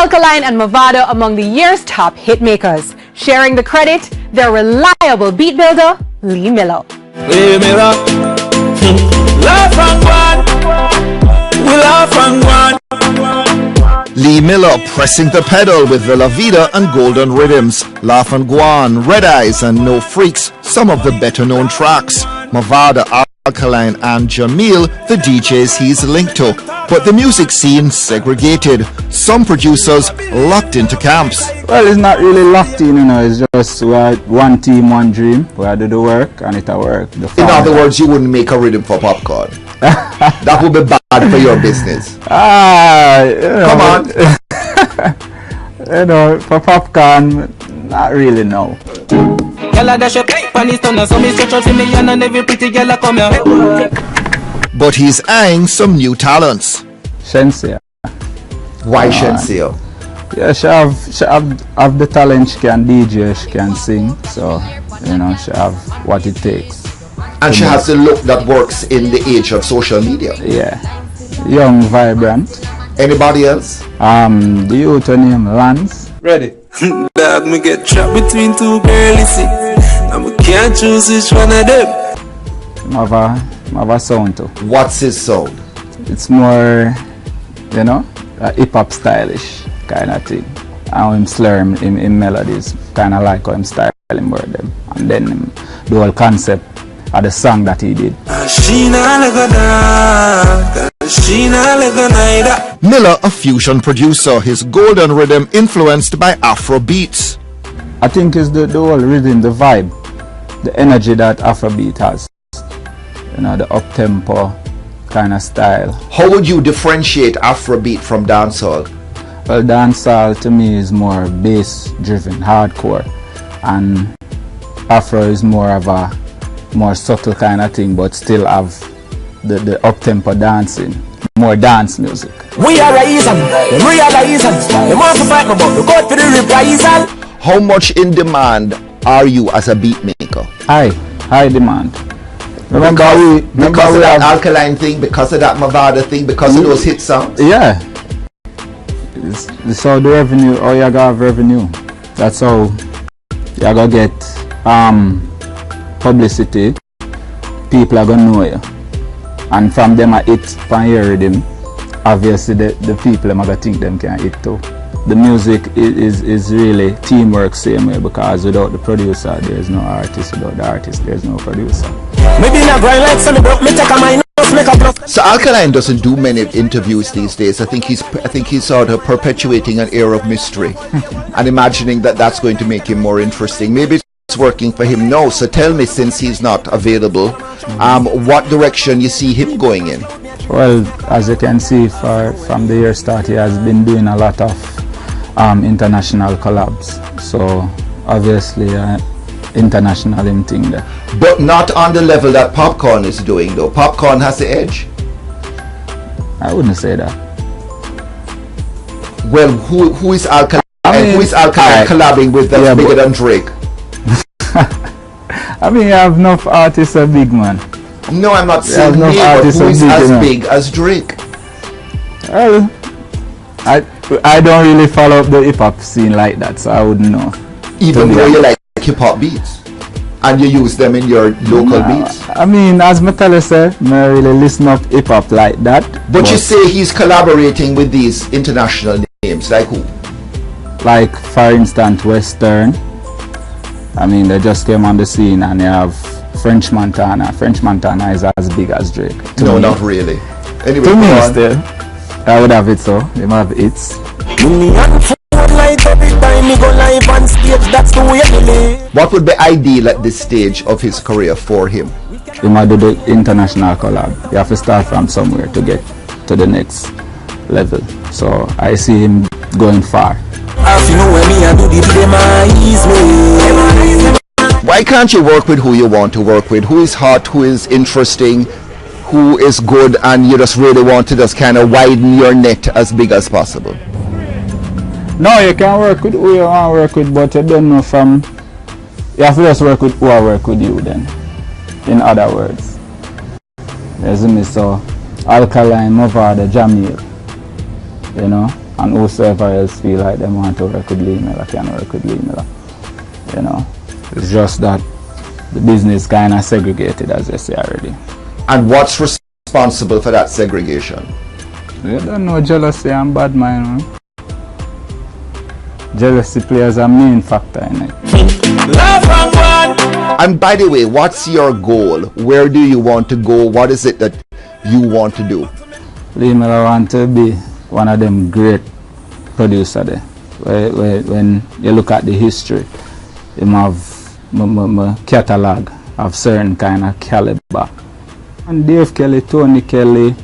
Alkaline and Mavado among the year's top hitmakers. Sharing the credit, their reliable beat builder, Lee Miller. Lee Miller. Laugh and one. We laugh and one. Lee Miller pressing the pedal with the La Vida and Golden Rhythms, Laugh and Guan, Red Eyes and No Freaks, some of the better known tracks. Mavado, Alkaline and Jamil, the DJs he's linked to. But the music scene segregated. Some producers locked into camps. Well, it's not really locked in, you know, it's just one team, one dream. We do the work and it'll work. In other words, you wouldn't make a rhythm for Popcorn. That would be bad for your business. Come on. You know, for Popcorn, not really, no. But he's eyeing some new talents. Shenseea. Why Shenseea? Yeah, she have the talent, she can DJ, she can sing, so, you know, she have what it takes. And she has the look that works in the age of social media. Yeah. Young, vibrant. Anybody else? The youth name Lanz. Ready? Dog, me get trapped between two girls, see. And I can't choose which one of them. Have a sound too. What's his sound? It's more, you know, hip-hop stylish kind of thing. How him slur in melodies, kind of like how him style him word them. And then the whole concept of the song that he did. Miller, a fusion producer, his golden rhythm influenced by Afro beats. I think it's the whole rhythm, the vibe, the energy that Afrobeat has. You know, the up-tempo kind of style. How would you differentiate Afrobeat from dancehall? Well, dancehall to me is more bass-driven, hardcore, and Afro is more of a more subtle kind of thing, but still have the up-tempo dancing, more dance music. We are reason, the want to fight me, but we go for the reprisal. How much in demand are you as a beat maker? High demand. Because of that Alkaline thing, because of that Mavado thing, because of those hit songs? Yeah. It's how the revenue, how you gotta have revenue. That's how you gotta get publicity. People are gonna know you. And from them I hit and hear rhythm, obviously the people are gonna think them can hit too. The music is really teamwork same way, because without the producer there's no artist, without the artist there's no producer. So Alkaline doesn't do many interviews these days. I think he's sort of perpetuating an air of mystery and imagining that that's going to make him more interesting. Maybe it's working for him now. So tell me, since he's not available, what direction you see him going in? Well, as you can see, from the year start, he has been doing a lot of international collabs. So obviously international him thing there. But not on the level that Popcorn is doing though. Popcorn has the edge. I wouldn't say that. Well, who is Alkaline? Who is Alkaline collabing with that's bigger than Drake? I mean, you have enough artists a big man. No, I'm not saying me, but who is as big as Drake? Well, I don't really follow up the hip-hop scene like that, so I wouldn't know. Even though you like hip-hop beats and you use them in your local beats? I mean, as I tell you, sir, I really listen up hip-hop like that. But you say he's collaborating with these international names, like who? Like, for instance, Western. I mean, they just came on the scene and they have French Montana. French Montana is as big as Drake. No, not really. Anyway, to me still, I would have it so. They might have hits. What would be ideal at this stage of his career for him? He might do the international collab. You have to start from somewhere to get to the next level. So I see him going far. Why can't you work with who you want to work with? Who is hot, who is interesting, who is good, and you just really want to just kind of widen your net as big as possible? No, you can work with who you want to work with, but you don't know from... You have to just work with who I work with you then. In other words. There's me, so Alkaline, Mavado, Jamil. You know? And whosoever else feel like they want to work with Lee Miller can work with Lee Miller. You know, it's just that the business kind of segregated, as I say already. And what's responsible for that segregation? You don't know jealousy and bad mind, man. Jealousy plays a main factor in it. And by the way, what's your goal? Where do you want to go? What is it that you want to do? Lee Miller want to be one of them great producers there. When you look at the history, him have my catalog of certain kind of caliber. And Dave Kelly, Tony Kelly,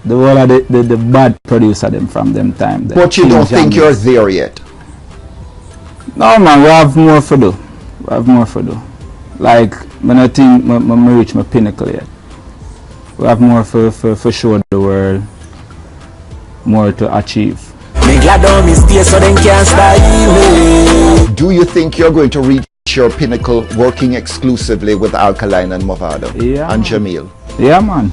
the whole of the bad producer them from them time. But you don't think you're there yet? No man, we have more to do. We have more to do. Like, I don't think I reach my pinnacle yet. We have more for show the world, more to achieve. Do you think you're going to reach your pinnacle working exclusively with Alkaline and Movado and Jamil? Yeah man.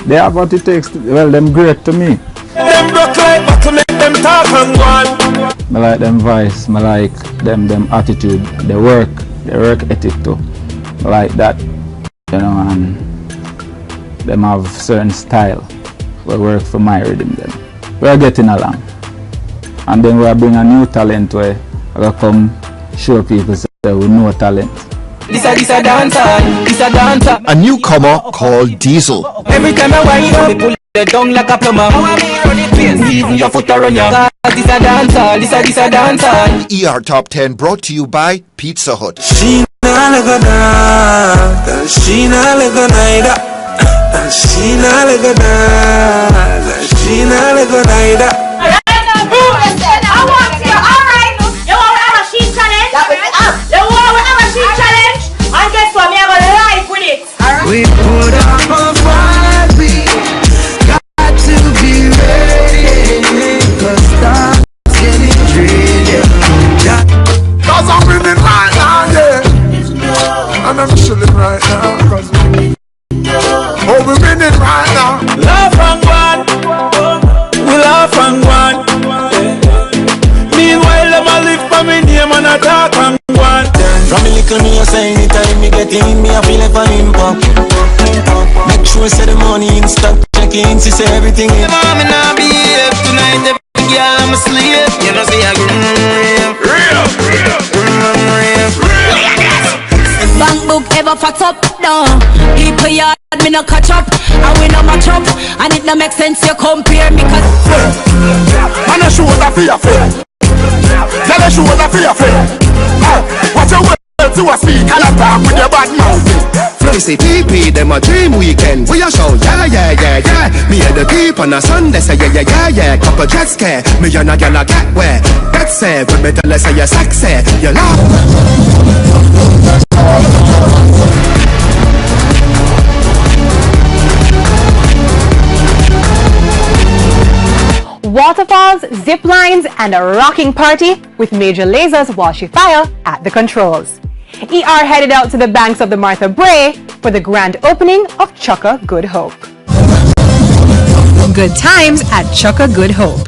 They have what it takes to, well, them great to me. Them broke like back to make them talk and go on. I like them voice, I like them attitude, their work ethic too. I like that, you know, and them have certain style. We work for my rhythm then. We are getting along. And then we are bring a new talent where I come show people say we know talent. This a dancer, this a dancer. A newcomer called Deizzle. Every time I wind up, me pull it down like a plumber. How I be running pace, even your foot around your car. This a dancer, this a dancer. ER Top 10 brought to you by Pizza Hut. She not like a dance, she not like a night. She not like a dance, she not like a night. I want to, alright. You want to have a sheet challenge? You want to have a sheet challenge? And guess what? Me have a life with it. We put up a fight, we got to be ready. Cause time's getting tricky. Cause I'm winning right now, yeah. And I'm chilling right now. Cause oh, we're winning right now. Love and one, we love and one. Meanwhile, I'm a live for me name and a talk and one. From me little me, I say anytime me get in, me I feel like for him pop. Make sure say the money in stock, check in, she say everything in. Mama now be here tonight, every girl I'm a slave. You know say I real. Bank book ever fucked up, no. People yard me no catch up, and we no match up, and it no make sense you compare me cause man a show that for your face. Tell a show that for your face. Watch your words to a speak and a talk with your bad mouth. Flissy TP, them a dream weekend. We a show, yeah. Me and the peep on a Sunday say yeah. Couple jet scare, me and a gal a get where. That's say, when me tell her say you're sexy, you laugh. Waterfalls, zip lines, and a rocking party with Major Laser's Walshy Fire at the controls. ER headed out to the banks of the Martha Brae for the grand opening of Chukka Good Hope. Good times at Chukka Good Hope.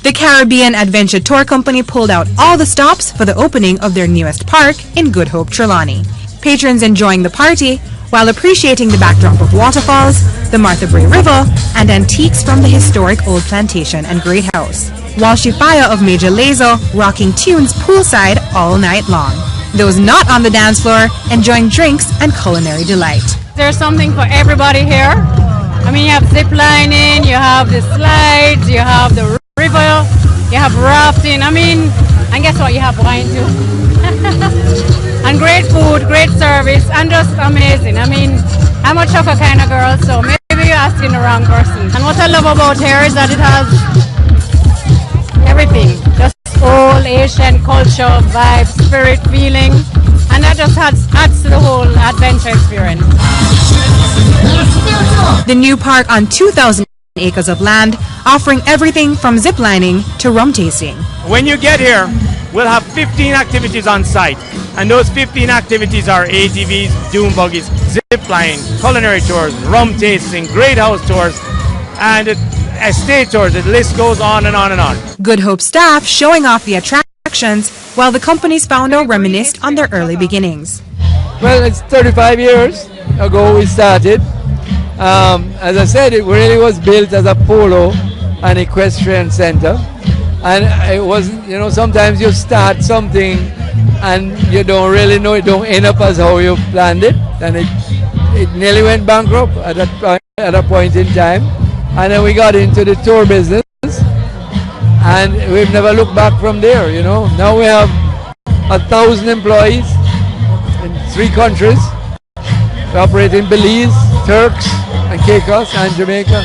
The Caribbean Adventure Tour Company pulled out all the stops for the opening of their newest park in Good Hope, Trelawney. Patrons enjoying the party while appreciating the backdrop of waterfalls, the Martha Brae River, and antiques from the historic old plantation and great house. Walshy Fire of Major Lazer rocking tunes poolside all night long. Those not on the dance floor enjoying drinks and culinary delight. There's something for everybody here. I mean, you have zip lining, you have the slides, you have the river, you have rafting. I mean, and guess what? You have wine too. And great food, great service, and just amazing. I mean, I'm a Chukka kind of girl, so maybe you're asking the wrong person. And what I love about here is that it has everything. Just old Asian culture, vibe, spirit, feeling. And that just adds to the whole adventure experience. The new park on 2,000 acres of land, offering everything from ziplining to rum tasting. When you get here, we'll have 15 activities on site. And those 15 activities are ATVs, dune buggies, zip line, culinary tours, rum tasting, great house tours, and estate tours. The list goes on and on and on. Good Hope staff showing off the attractions while the company's founder reminisced on their early beginnings. Well, it's 35 years ago we started. As I said, it really was built as a polo and equestrian center. And it wasn't, you know, sometimes you start something and you don't really know, it don't end up as how you planned it. And it nearly went bankrupt at a point in time. And then we got into the tour business. And we've never looked back from there, you know. Now we have 1,000 employees in 3 countries. We operate in Belize, Turks, and Caicos, and Jamaica.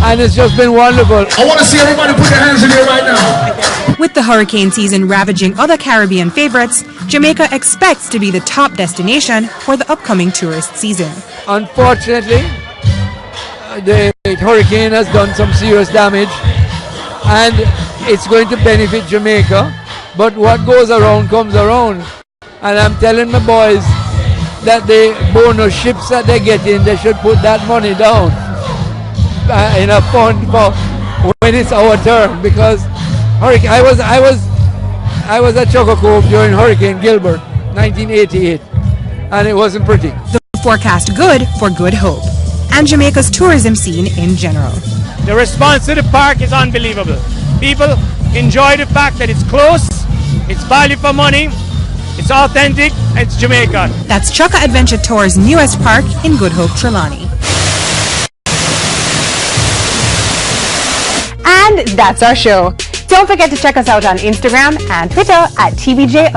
And it's just been wonderful. I want to see everybody put their hands in here right now. With the hurricane season ravaging other Caribbean favorites, Jamaica expects to be the top destination for the upcoming tourist season. Unfortunately, the hurricane has done some serious damage, and it's going to benefit Jamaica. But what goes around comes around. And I'm telling my boys that the bonus ships that they get in, they should put that money down in a fund for when it's our turn, because hurricane. I was at Choco Cove during Hurricane Gilbert, 1988, and it wasn't pretty. The forecast good for Good Hope and Jamaica's tourism scene in general. The response to the park is unbelievable. People enjoy the fact that it's close, it's value for money, it's authentic, it's Jamaica. That's Chukka Adventure Tour's newest park in Good Hope, Trelawney. And that's our show. Don't forget to check us out on Instagram and Twitter at TBJ